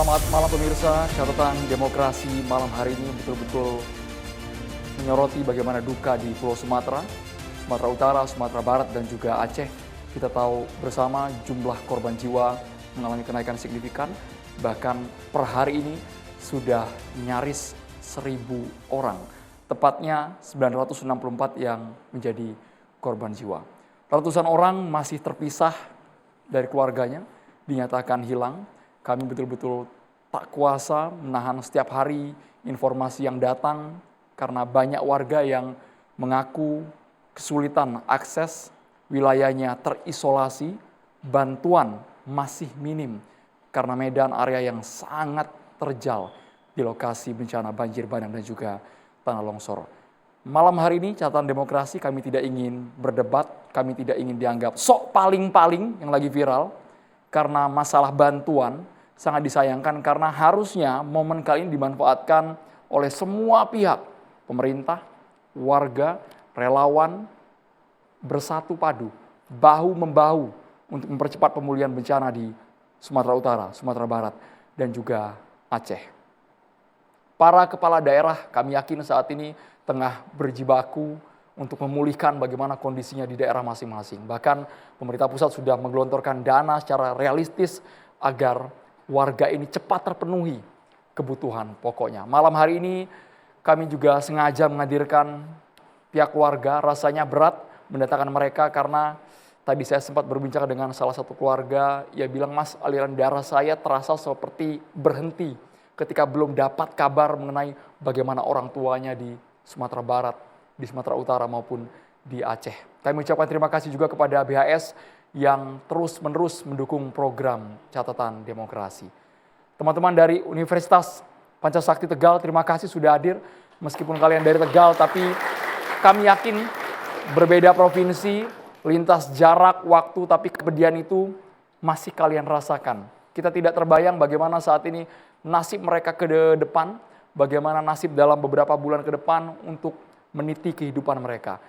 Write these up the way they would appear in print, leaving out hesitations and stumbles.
Selamat malam pemirsa, catatan demokrasi malam hari ini betul-betul menyoroti bagaimana duka di Pulau Sumatera, Sumatera Utara, Sumatera Barat, dan juga Aceh. Kita tahu bersama jumlah korban jiwa mengalami kenaikan signifikan, bahkan per hari ini sudah nyaris 1.000 orang. Tepatnya 964 yang menjadi korban jiwa. Ratusan orang masih terpisah dari keluarganya, dinyatakan hilang. Kami betul-betul tak kuasa menahan setiap hari informasi yang datang karena banyak warga yang mengaku kesulitan akses, wilayahnya terisolasi, bantuan masih minim karena medan area yang sangat terjal di lokasi bencana banjir bandang dan juga tanah longsor. Malam hari ini catatan demokrasi kami tidak ingin berdebat, kami tidak ingin dianggap sok paling-paling yang lagi viral karena masalah bantuan. Sangat disayangkan karena harusnya momen kali ini dimanfaatkan oleh semua pihak, pemerintah, warga, relawan, bersatu padu, bahu-membahu untuk mempercepat pemulihan bencana di Sumatera Utara, Sumatera Barat, dan juga Aceh. Para kepala daerah kami yakin saat ini tengah berjibaku untuk memulihkan bagaimana kondisinya di daerah masing-masing. Bahkan pemerintah pusat sudah menggelontorkan dana secara realistis agar warga ini cepat terpenuhi kebutuhan pokoknya. Malam hari ini kami juga sengaja menghadirkan pihak keluarga, rasanya berat mendatangkan mereka karena tadi saya sempat berbincang dengan salah satu keluarga, ia bilang, "Mas, aliran darah saya terasa seperti berhenti ketika belum dapat kabar mengenai bagaimana orang tuanya di Sumatera Barat, di Sumatera Utara maupun di Aceh." Kami mengucapkan terima kasih juga kepada BHS yang terus-menerus mendukung program catatan demokrasi. Teman-teman dari Universitas Pancasakti Tegal, terima kasih sudah hadir. Meskipun kalian dari Tegal, tapi kami yakin berbeda provinsi, lintas jarak, waktu, tapi kepedihan itu masih kalian rasakan. Kita tidak terbayang bagaimana saat ini nasib mereka ke depan, bagaimana nasib dalam beberapa bulan ke depan untuk meniti kehidupan mereka.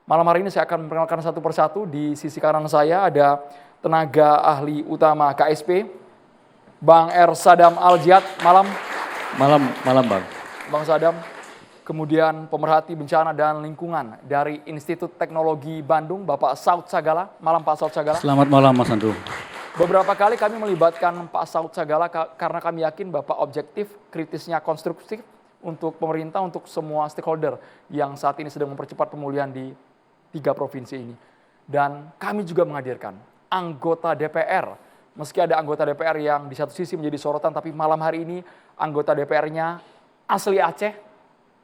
Malam hari ini saya akan memperkenalkan satu persatu. Di sisi kanan saya ada tenaga ahli utama KSP, Bang R. Sadam Al-Jihad. Malam. Malam Bang. Bang Sadam. Kemudian pemerhati bencana dan lingkungan dari Institut Teknologi Bandung, Bapak Saud Sagala. Malam Pak Saud Sagala. Selamat malam Mas Andrew. Beberapa kali kami melibatkan Pak Saud Sagala karena kami yakin Bapak objektif, kritisnya konstruktif untuk pemerintah, untuk semua stakeholder yang saat ini sedang mempercepat pemulihan di 3 provinsi ini. Dan kami juga menghadirkan anggota DPR. Meski ada anggota DPR yang di satu sisi menjadi sorotan, tapi malam hari ini anggota DPR-nya asli Aceh,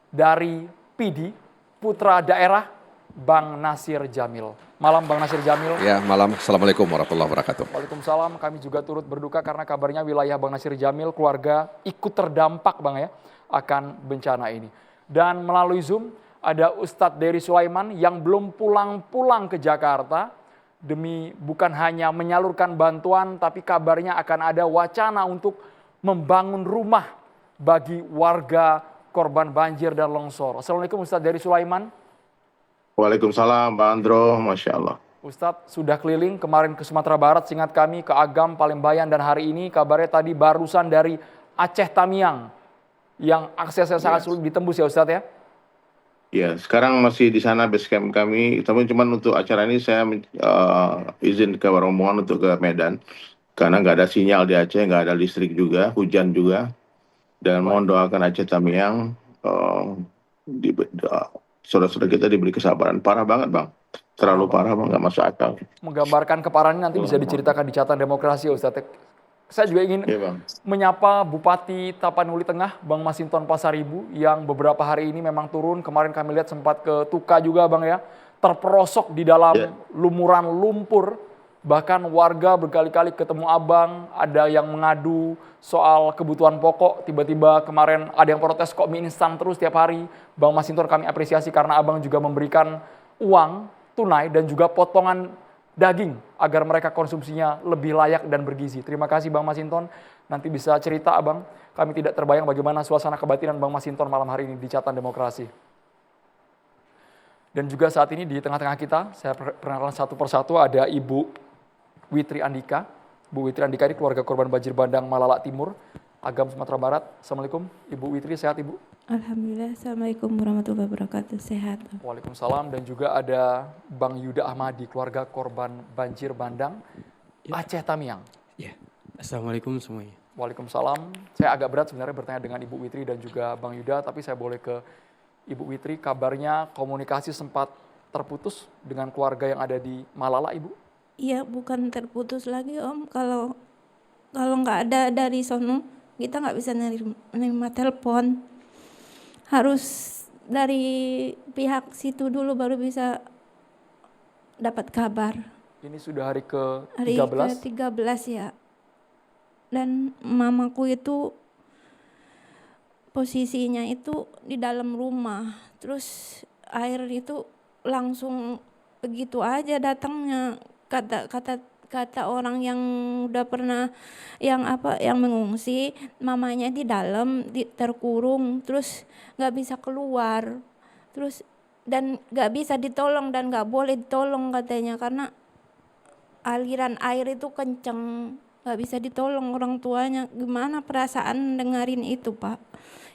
dari PD, putra daerah, Bang Nasir Jamil. Malam Bang Nasir Jamil. Ya, malam. Assalamualaikum warahmatullahi wabarakatuh. Waalaikumsalam. Kami juga turut berduka karena kabarnya wilayah Bang Nasir Jamil, keluarga ikut terdampak Bang ya, akan bencana ini. Dan melalui Zoom ada Ustadz Dery Sulaiman yang belum pulang-pulang ke Jakarta demi bukan hanya menyalurkan bantuan, tapi kabarnya akan ada wacana untuk membangun rumah bagi warga korban banjir dan longsor. Assalamualaikum Ustadz Dery Sulaiman. Waalaikumsalam Pak Andro, Masya Allah. Ustadz sudah keliling kemarin ke Sumatera Barat, seingat kami ke Agam, Palembang, dan hari ini kabarnya tadi barusan dari Aceh Tamiang yang aksesnya sangat sulit ditembus ya Ustadz ya? Ya, sekarang masih di sana base camp kami, tapi cuma untuk acara ini saya izin ke rombongan untuk ke Medan, karena nggak ada sinyal di Aceh, nggak ada listrik juga, hujan juga, dan mohon doakan Aceh Tamiang, saudara-saudara kita diberi kesabaran. Parah banget Bang, terlalu parah Bang, nggak masuk akal. Menggambarkan keparannya nanti bisa diceritakan di catatan demokrasi ya Ustadz. Saya juga ingin menyapa Bupati Tapanuli Tengah, Bang Masinton Pasaribu, yang beberapa hari ini memang turun. Kemarin kami lihat sempat ke Tuka juga Bang ya, terperosok di dalam lumuran lumpur. Bahkan warga berkali-kali ketemu Abang, ada yang mengadu soal kebutuhan pokok. Tiba-tiba kemarin ada yang protes kok mie instan terus tiap hari. Bang Masinton kami apresiasi karena Abang juga memberikan uang tunai dan juga potongan daging agar mereka konsumsinya lebih layak dan bergizi. Terima kasih Bang Masinton. Nanti bisa cerita Abang. Kami tidak terbayang bagaimana suasana kebatinan Bang Masinton malam hari ini di catatan demokrasi. Dan juga saat ini di tengah-tengah kita, saya perkenalkan satu persatu, ada Ibu Witri Andika. Bu Witri Andika ini keluarga korban banjir bandang Malalak Timur. Agam Sumatera Barat. Assalamualaikum, Ibu Witri, sehat Ibu? Alhamdulillah, Assalamualaikum warahmatullahi wabarakatuh, sehat. Waalaikumsalam. Dan juga ada Bang Yuda Ahmadi, keluarga korban banjir bandang Aceh Tamiang. Ya, Assalamualaikum semuanya. Waalaikumsalam. Saya agak berat sebenarnya bertanya dengan Ibu Witri dan juga Bang Yuda, tapi saya boleh ke Ibu Witri. Kabarnya komunikasi sempat terputus dengan keluarga yang ada di Malala, Ibu? Iya, bukan terputus lagi Om. Kalau nggak ada dari sono, kita nggak bisa nerima telepon. Harus dari pihak situ dulu baru bisa dapat kabar. Ini sudah hari ke-13? Hari ke-13 ya. Dan mamaku itu posisinya itu di dalam rumah. Terus air itu langsung begitu aja datangnya. Kata orang yang udah pernah yang mengungsi, mamanya di dalam terkurung, terus nggak bisa keluar, terus dan nggak bisa ditolong dan nggak boleh ditolong katanya karena aliran air itu kenceng, nggak bisa ditolong orang tuanya. Gimana perasaan dengerin itu, Pak?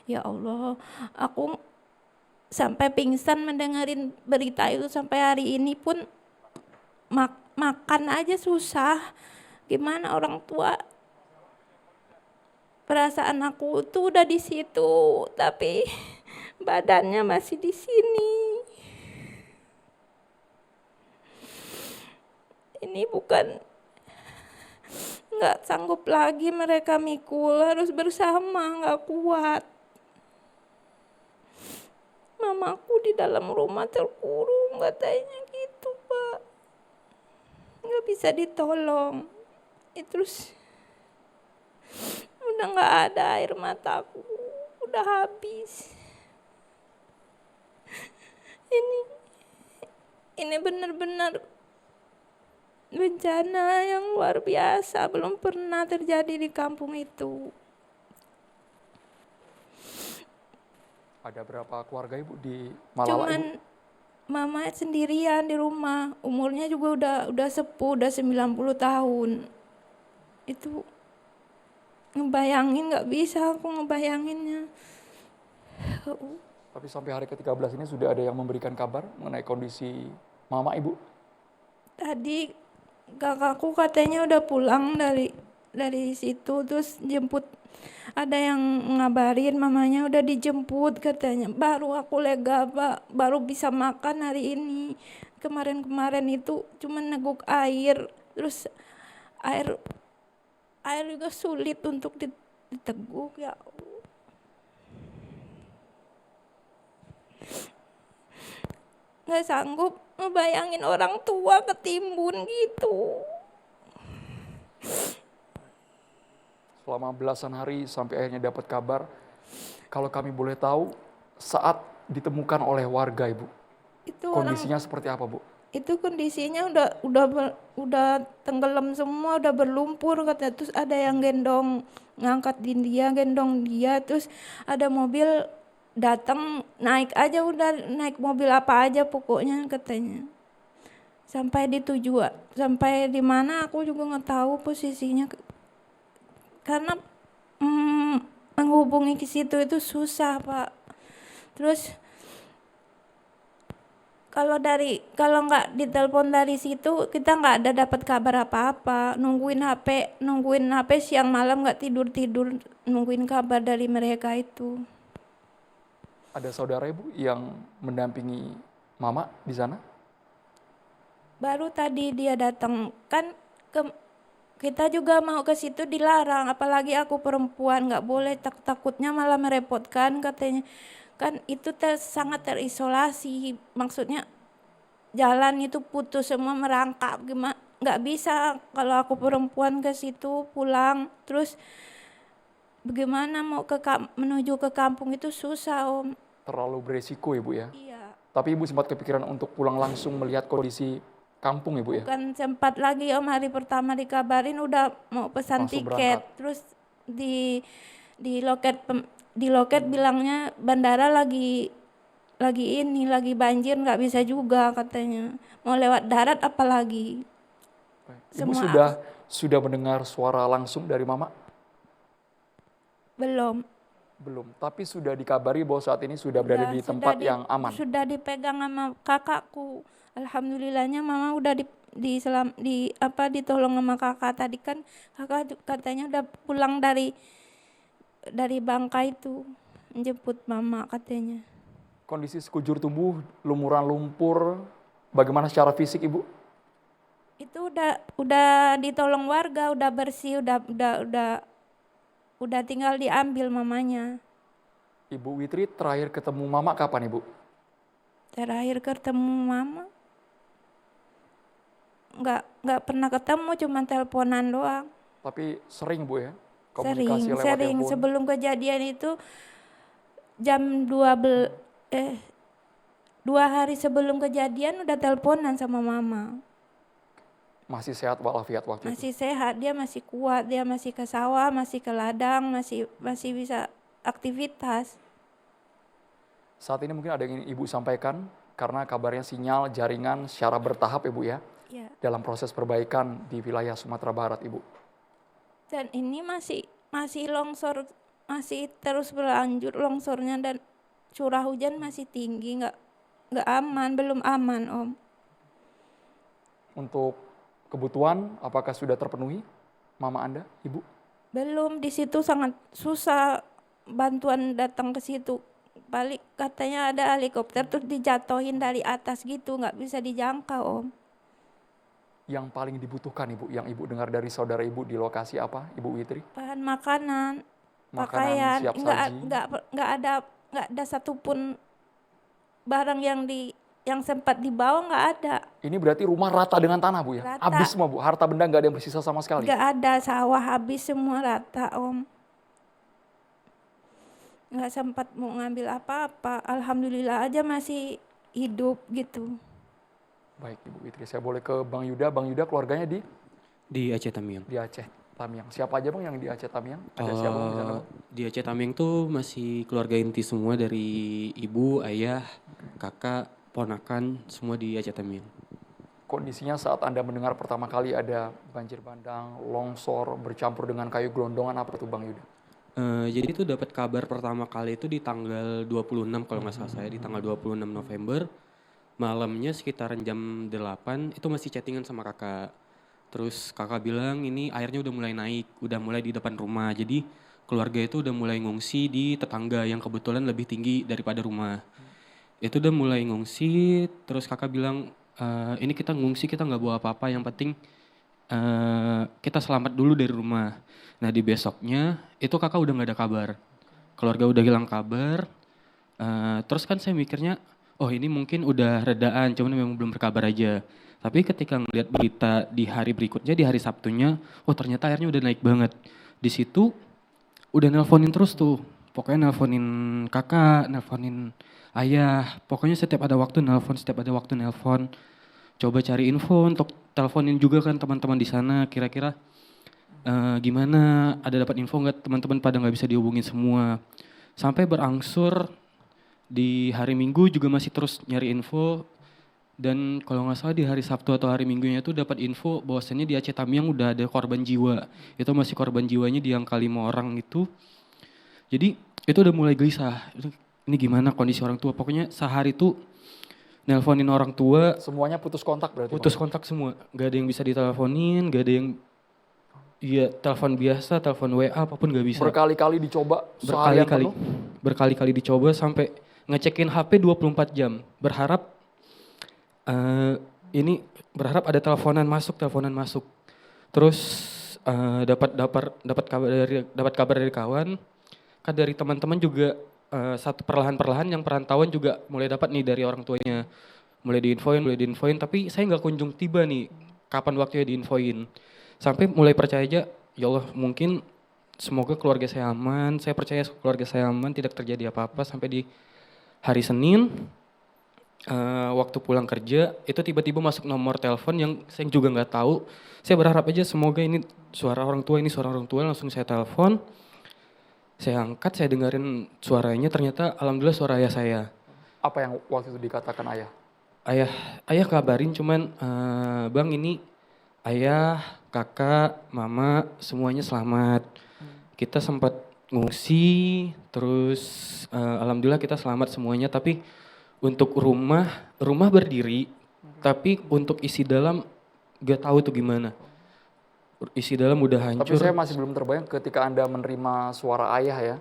Ya Allah, aku sampai pingsan mendengarin berita itu. Sampai hari ini pun makan aja susah. Gimana orang tua? Perasaan aku tuh udah di situ, tapi badannya masih di sini. Ini bukan, nggak sanggup lagi mereka mikul, harus bersama, nggak kuat. Mamaku di dalam rumah terkurung katanya gitu, Pak. Nggak bisa ditolong. Terus udah nggak ada air mataku, udah habis. Ini benar-benar bencana yang luar biasa, belum pernah terjadi di kampung itu. Ada berapa keluarga Ibu di Malala, Cuman Ibu? mama sendirian di rumah, umurnya juga udah sepuh, udah 90 tahun. Itu ngebayangin, nggak bisa aku ngebayanginnya. Tapi sampai hari ke-13 ini sudah ada yang memberikan kabar mengenai kondisi Mama, Ibu? Tadi kakakku katanya udah pulang dari situ, terus jemput, ada yang ngabarin mamanya udah dijemput katanya. Baru aku lega, Pak, baru bisa makan hari ini. Kemarin itu cuma neguk air, terus air juga sulit untuk diteguk, ya Allah. Nggak sanggup ngebayangin orang tua ketimbun gitu. Selama belasan hari sampai akhirnya dapat kabar, kalau kami boleh tahu, saat ditemukan oleh warga, Ibu, Itu kondisinya seperti apa, Bu? itu kondisinya udah tenggelam semua, udah berlumpur katanya. Terus ada yang ngangkatin dia, gendong dia, terus ada mobil datang, naik aja, udah naik mobil apa aja pokoknya katanya. Sampai di tujuan, sampai di mana aku juga nggak tahu posisinya. Karena menghubungi ke situ itu susah, Pak. Terus kalau nggak ditelepon dari situ, kita nggak ada dapat kabar apa-apa. Nungguin HP siang malam nggak tidur, nungguin kabar dari mereka itu. Ada saudara Ibu yang mendampingi Mama di sana? Baru tadi dia datang, kan kita juga mau ke situ dilarang, apalagi aku perempuan, nggak boleh, takutnya malah merepotkan katanya. Kan itu sangat terisolasi, maksudnya jalan itu putus semua, merangkap, gimana, nggak bisa kalau aku perempuan ke situ pulang. Terus bagaimana mau menuju ke kampung itu susah, Om. Terlalu beresiko, Ibu, ya? Iya. Tapi Ibu sempat kepikiran untuk pulang langsung melihat kondisi kampung, Ibu, ya? Bukan sempat lagi, Om. Hari pertama dikabarin udah mau pesan Langsung tiket. berangkat. Terus di loket bilangnya bandara lagi banjir, nggak bisa juga katanya. Mau lewat darat apalagi. Ibu sudah mendengar suara langsung dari Mama? Belum. Belum, tapi sudah dikabari bahwa saat ini sudah berada di tempat yang aman. Sudah dipegang sama kakakku. Alhamdulillahnya mama udah ditolong sama kakak. Tadi kan kakak katanya udah pulang dari Bangka itu, menjemput mama katanya. Kondisi sekujur tubuh, lumuran lumpur, bagaimana secara fisik Ibu? Itu udah ditolong warga, udah bersih, udah tinggal diambil mamanya. Ibu Witri terakhir ketemu Mama kapan Ibu? Terakhir ketemu mama nggak pernah ketemu, cuma teleponan doang. Tapi sering Bu ya? Komunikasi lewat Sering. telepon. Sebelum kejadian itu jam 2 hari sebelum kejadian udah teleponan sama mama. Masih sehat walafiat waktu itu? Masih sehat, dia masih kuat, dia masih ke sawah, masih ke ladang, masih bisa aktivitas. Saat ini mungkin ada yang ingin Ibu sampaikan karena kabarnya sinyal jaringan secara bertahap Ibu ya, Ya. dalam proses perbaikan di wilayah Sumatera Barat Ibu. Dan ini masih longsor, masih terus berlanjut longsornya, dan curah hujan masih tinggi, nggak aman, belum aman Om. Untuk kebutuhan apakah sudah terpenuhi Mama Anda, Ibu? Belum, di situ sangat susah bantuan datang ke situ. Balik katanya ada helikopter terus dijatuhin dari atas gitu, nggak bisa dijangkau Om. Yang paling dibutuhkan Ibu, yang Ibu dengar dari saudara Ibu di lokasi apa, Ibu Witri? Bahan makanan, Makanan pakaian, siap saji. nggak ada satupun barang yang sempat dibawa, nggak ada. Ini berarti rumah rata dengan tanah Bu ya? Rata. Habis semua Bu, harta benda nggak ada yang bersisa sama sekali? Nggak ada, sawah habis semua rata Om. Nggak sempat mau ngambil apa-apa. Alhamdulillah aja masih hidup gitu. Baik Ibu Witri, saya boleh ke Bang Yuda. Bang Yuda keluarganya Di Aceh Tamiang. di Aceh Tamiang. Siapa aja Bang yang di Aceh Tamiang? Ada siapa Bang di sana Bang? Di Aceh Tamiang tuh masih keluarga inti semua, dari ibu, ayah, kakak, ponakan, semua di Aceh Tamiang. Kondisinya saat Anda mendengar pertama kali ada banjir bandang, longsor, bercampur dengan kayu gelondongan, apa tuh Bang Yuda? Jadi itu dapat kabar pertama kali itu di tanggal 26 kalau nggak salah saya, di tanggal 26 November. Malamnya sekitaran jam 8 itu masih chattingan sama kakak. Terus kakak bilang ini airnya udah mulai naik, udah mulai di depan rumah. Jadi keluarga itu udah mulai ngungsi di tetangga yang kebetulan lebih tinggi daripada rumah. Itu udah mulai ngungsi, terus kakak bilang ini kita ngungsi, kita nggak bawa apa-apa, yang penting kita selamat dulu dari rumah. Nah di besoknya itu kakak udah nggak ada kabar, keluarga udah hilang kabar. Terus kan saya mikirnya, oh ini mungkin udah redaan, cuman memang belum berkabar aja. Tapi ketika ngeliat berita di hari berikutnya, di hari Sabtunya, oh ternyata airnya udah naik banget. Di situ udah nelponin terus tuh, pokoknya nelponin kakak, nelponin ayah, pokoknya setiap ada waktu nelpon, coba cari info untuk teleponin juga kan teman-teman di sana, kira-kira gimana, ada dapat info nggak, teman-teman pada nggak bisa dihubungin semua. Sampai berangsur di hari Minggu juga masih terus nyari info, dan kalau nggak salah di hari Sabtu atau hari Minggunya itu dapat info bahwasannya di Aceh Tamiang udah ada korban jiwa. Itu masih korban jiwanya di angka 5 orang itu. Jadi itu udah mulai gelisah. Ini gimana kondisi orang tua? Pokoknya sehari itu nelponin orang tua. Semuanya putus kontak berarti? Putus Bang? kontak semua. Gak ada yang bisa diteleponin, gak ada yang telepon biasa, telepon WA apapun gak bisa. Berkali-kali dicoba seharian penuh? Berkali-kali dicoba sampai ngecekin HP 24 jam. Berharap ada teleponan masuk. Terus dapat kabar dari kawan. Kan dari teman-teman juga satu perlahan-perlahan yang perantauan juga mulai dapat nih dari orang tuanya. Mulai diinfoin, tapi saya nggak kunjung tiba nih kapan waktunya diinfoin. Sampai mulai percaya aja, ya Allah mungkin semoga keluarga saya aman, saya percaya keluarga saya aman, tidak terjadi apa-apa. Sampai di hari Senin, waktu pulang kerja, itu tiba-tiba masuk nomor telepon yang saya juga nggak tahu. Saya berharap aja semoga ini suara orang tua, langsung saya telepon. Saya angkat, saya dengerin suaranya, ternyata alhamdulillah suara ayah saya. Apa yang waktu itu dikatakan ayah? Ayah kabarin cuman, Bang ini ayah, kakak, mama semuanya selamat. Kita sempat ngungsi, terus alhamdulillah kita selamat semuanya. Tapi untuk rumah berdiri, tapi untuk isi dalam gak tahu tuh gimana. Isi dalam udah Tapi hancur. saya masih belum terbayang ketika Anda menerima suara ayah ya.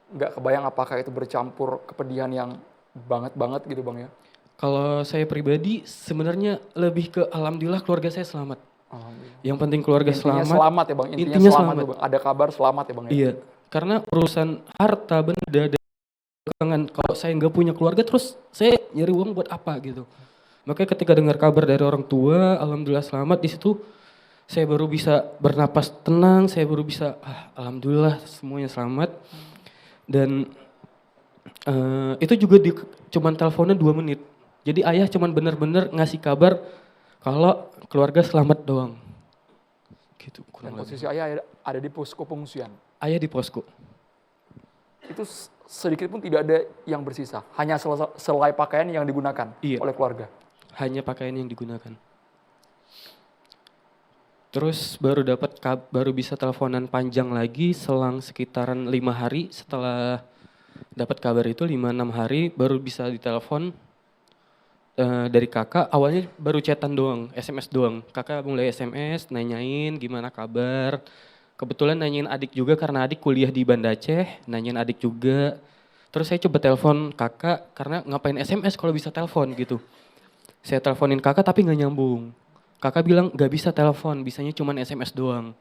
Nggak kebayang apakah itu bercampur kepedihan yang banget gitu Bang ya. Kalau saya pribadi sebenarnya lebih ke alhamdulillah keluarga saya selamat. Alhamdulillah. Yang penting keluarga Intinya selamat. selamat ya Bang, intinya Intinya selamat, selamat. tuh, Bang. Ada kabar selamat ya Bang ya. Iya, karena urusan harta benda dagangan, kalau saya nggak punya keluarga terus saya nyari uang buat apa gitu. Makanya ketika dengar kabar dari orang tua, alhamdulillah selamat, di situ saya baru bisa bernapas tenang, saya baru bisa alhamdulillah semuanya selamat. Dan itu juga cuman teleponnya 2 menit. Jadi ayah cuman bener-bener ngasih kabar kalau keluarga selamat doang. Gitu Dan kurang lebih. posisi ayah ada di posko pengungsian. Ayah di posko. Itu sedikit pun tidak ada yang bersisa. Hanya selai pakaian yang digunakan Iya. oleh keluarga. Hanya pakaian yang digunakan. Terus baru bisa teleponan panjang lagi selang sekitaran 5 hari setelah dapat kabar itu 5-6 hari baru bisa ditelepon dari kakak. Awalnya baru chatan doang, SMS doang. Kakak mulai SMS nanyain gimana kabar. Kebetulan nanyain adik juga karena adik kuliah di Banda Aceh, nanyain adik juga. Terus saya coba telepon kakak karena ngapain SMS kalau bisa telepon gitu. Saya teleponin kakak tapi nggak nyambung. Kakak bilang nggak bisa telepon, bisanya cuma SMS doang.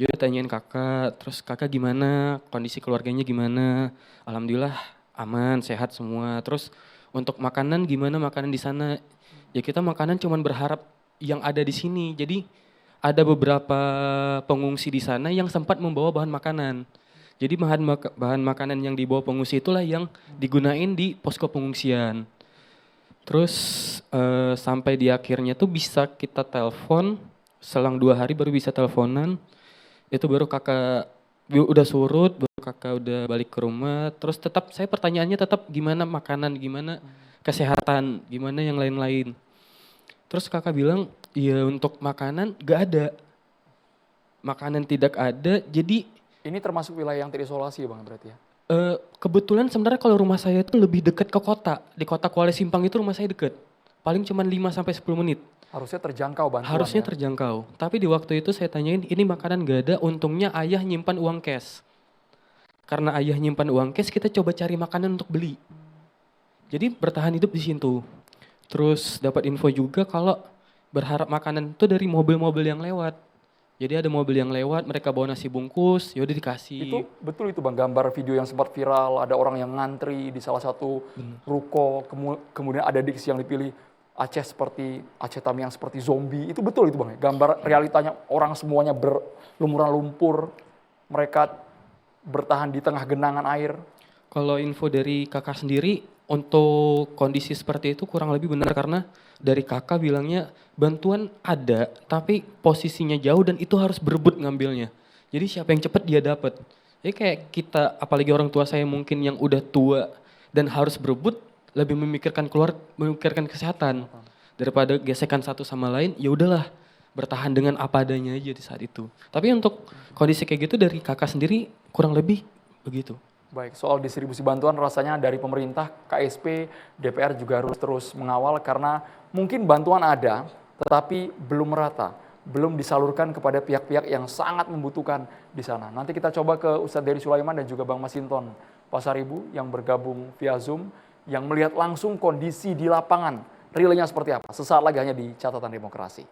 Yaudah tanyain kakak, terus kakak gimana, kondisi keluarganya gimana. Alhamdulillah aman, sehat semua. Terus untuk makanan gimana makanan di sana? Ya kita makanan cuma berharap yang ada di sini. Jadi ada beberapa pengungsi di sana yang sempat membawa bahan makanan. Jadi bahan makanan yang dibawa pengungsi itulah yang digunain di posko pengungsian. Terus sampai di akhirnya tuh bisa kita telepon, selang 2 hari baru bisa teleponan. Itu baru kakak udah surut, baru kakak udah balik ke rumah. Terus tetap saya pertanyaannya tetap gimana makanan, gimana kesehatan, gimana yang lain-lain. Terus kakak bilang, ya untuk makanan gak ada. Makanan tidak ada, jadi Ini termasuk wilayah yang terisolasi ya Bang berarti ya? kebetulan sebenarnya kalau rumah saya itu lebih dekat ke kota. Di kota Kuala Simpang itu rumah saya dekat. Paling cuma 5-10 menit. Harusnya terjangkau bantuan Harusnya ya? terjangkau. Tapi di waktu itu saya tanyain, ini makanan gak ada, untungnya ayah nyimpan uang cash. Karena ayah nyimpan uang cash, kita coba cari makanan untuk beli. Jadi bertahan hidup di situ. Terus dapat info juga kalau berharap makanan itu dari mobil-mobil yang lewat. Jadi ada mobil yang lewat, mereka bawa nasi bungkus, yaudah dikasih. Itu betul itu Bang, gambar video yang sempat viral, ada orang yang ngantri di salah satu ruko, kemudian ada diksi yang dipilih Aceh Tamiang seperti zombie, itu betul itu Bang, gambar realitanya orang semuanya berlumuran lumpur, mereka bertahan di tengah genangan air. Kalau info dari kakak sendiri, untuk kondisi seperti itu kurang lebih benar karena dari kakak bilangnya bantuan ada, tapi posisinya jauh dan itu harus berebut ngambilnya. Jadi siapa yang cepat dia dapat. Jadi kayak kita, apalagi orang tua saya mungkin yang udah tua dan harus berebut, lebih memikirkan kesehatan daripada gesekan satu sama lain. Ya udahlah, bertahan dengan apa adanya aja di saat itu. Tapi untuk kondisi kayak gitu dari kakak sendiri kurang lebih begitu. Baik, soal distribusi bantuan rasanya dari pemerintah, KSP, DPR juga harus terus mengawal karena mungkin bantuan ada, tetapi belum merata, belum disalurkan kepada pihak-pihak yang sangat membutuhkan di sana. Nanti kita coba ke Ustadz Dery Sulaiman dan juga Bang Masinton Pasaribu yang bergabung via Zoom, yang melihat langsung kondisi di lapangan, realnya seperti apa. Sesaat lagi hanya di Catatan Demokrasi.